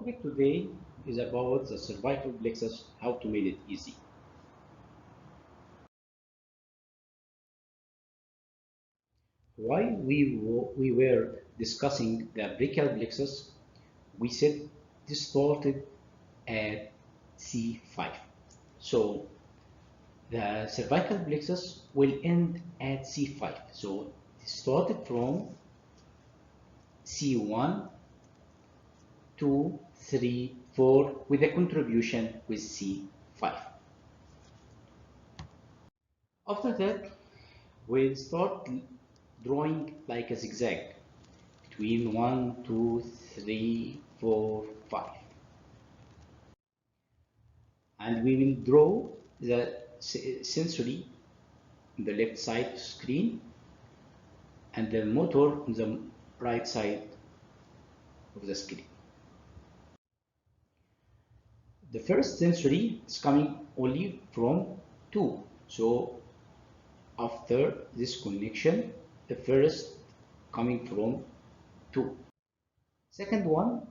topic today is about the cervical plexus, how to make it easy. While we were discussing the brachial plexus, we said this started at C5. So the cervical plexus will end at C5. So it started from C1, 2, 3, 4 with a contribution with C5. After that, we'll start drawing like a zigzag between 1, 2, 3, 4, 5. And we will draw the sensory on the left side screen and the motor on the right side of the screen. The first sensory is coming only from 2. So after this connection, the first coming from 2. Second one,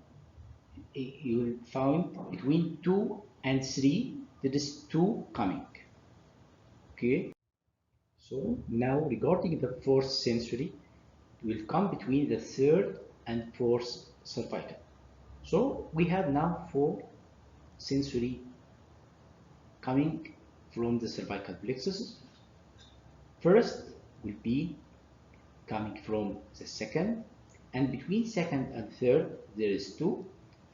you will find between 2 and 3, there is 2 coming. Okay. So now regarding the fourth sensory, it will come between the third and fourth cervical. So we have now 4 sensory coming from the cervical plexus. First will be coming from the second, and between second and third there is 2,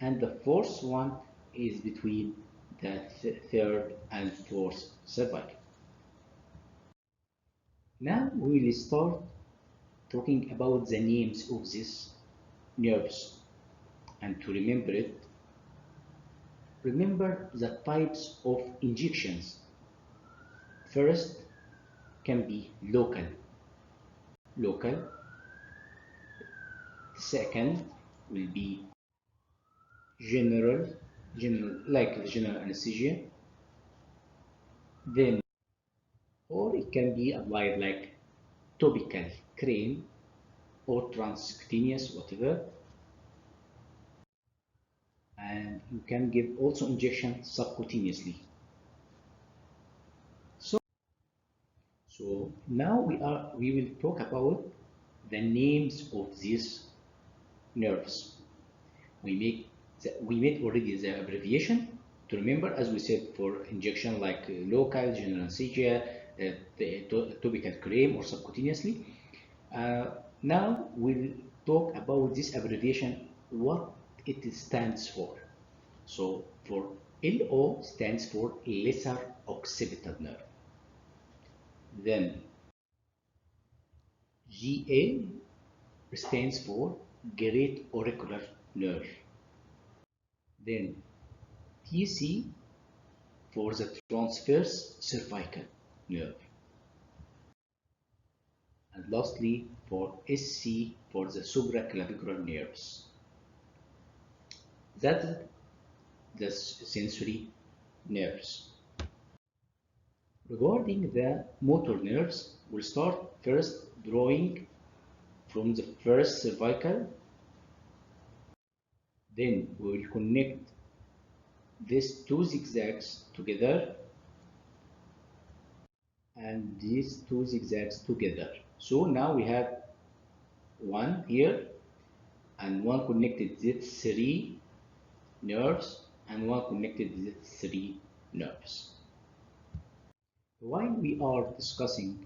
and the fourth one is between the third and fourth cervical. Now we will start talking about the names of these nerves, and to remember it, remember the types of injections. First can be local. Second will be general, like general anesthesia. Then, or it can be applied like topical cream or transcutaneous, whatever. And you can give also injection subcutaneously. So now we will talk about the names of these nerves. We made already the abbreviation to remember, as we said, for injection like local, general anesthesia, the topical cream or subcutaneously. Now we'll talk about this abbreviation, what it stands for. So for LO stands for lesser occipital nerve. Then GA stands for great auricular nerve. Then TC for the transverse cervical nerve. And lastly, for SC for the supraclavicular nerves. That's the sensory nerves. Regarding the motor nerves, we'll start first drawing from the first cervical. Then we will connect these 2 zigzags together and these 2 zigzags together. So now we have one here and one connected with 3 nerves and one connected with 3 nerves. While we are discussing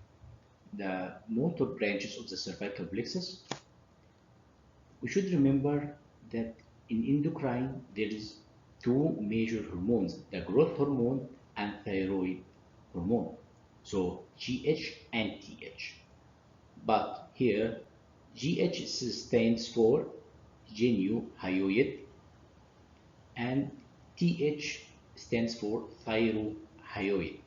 the motor branches of the cervical plexus, we should remember that in endocrine there is 2 major hormones, the growth hormone and thyroid hormone. So GH and TH. But here GH stands for genohyoid and TH stands for thyrohyoid.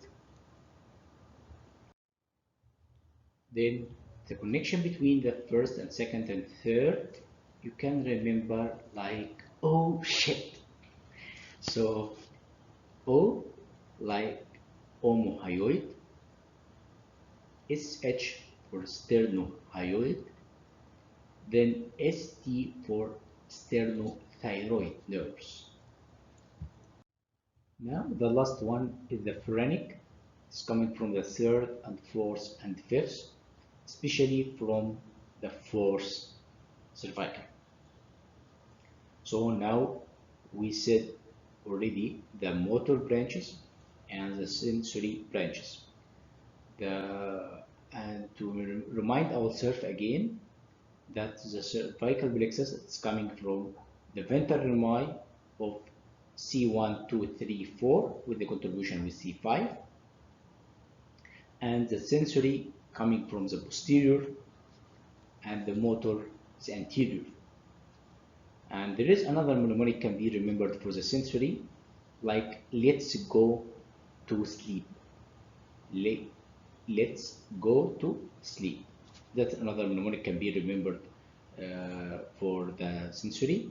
Then the connection between the first and second and third, you can remember like, oh shit. So O like omohyoid, SH for sternohyoid, then ST for sternothyroid. thyroid nerves. Now the last one is the phrenic. It's coming from the third and fourth and fifth, especially from the fourth cervical. So now we said already the motor branches and the sensory branches. And to remind ourselves again that the cervical plexus is coming from the ventral rami of C1, 2, 3, 4 with the contribution with C5, and the sensory coming from the posterior, and the motor is anterior. And there is another mnemonic can be remembered for the sensory, like let's go to sleep. Let's go to sleep. That's another mnemonic can be remembered for the sensory.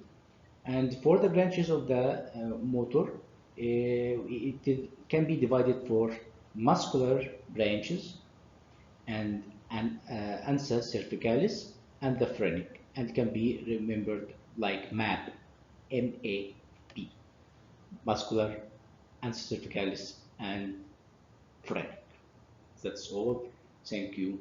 And for the branches of the motor, it can be divided for muscular branches and ansa cervicalis and the phrenic, and can be remembered like MAP, M-A-P, muscular, ansa cervicalis, and phrenic. That's all. Thank you.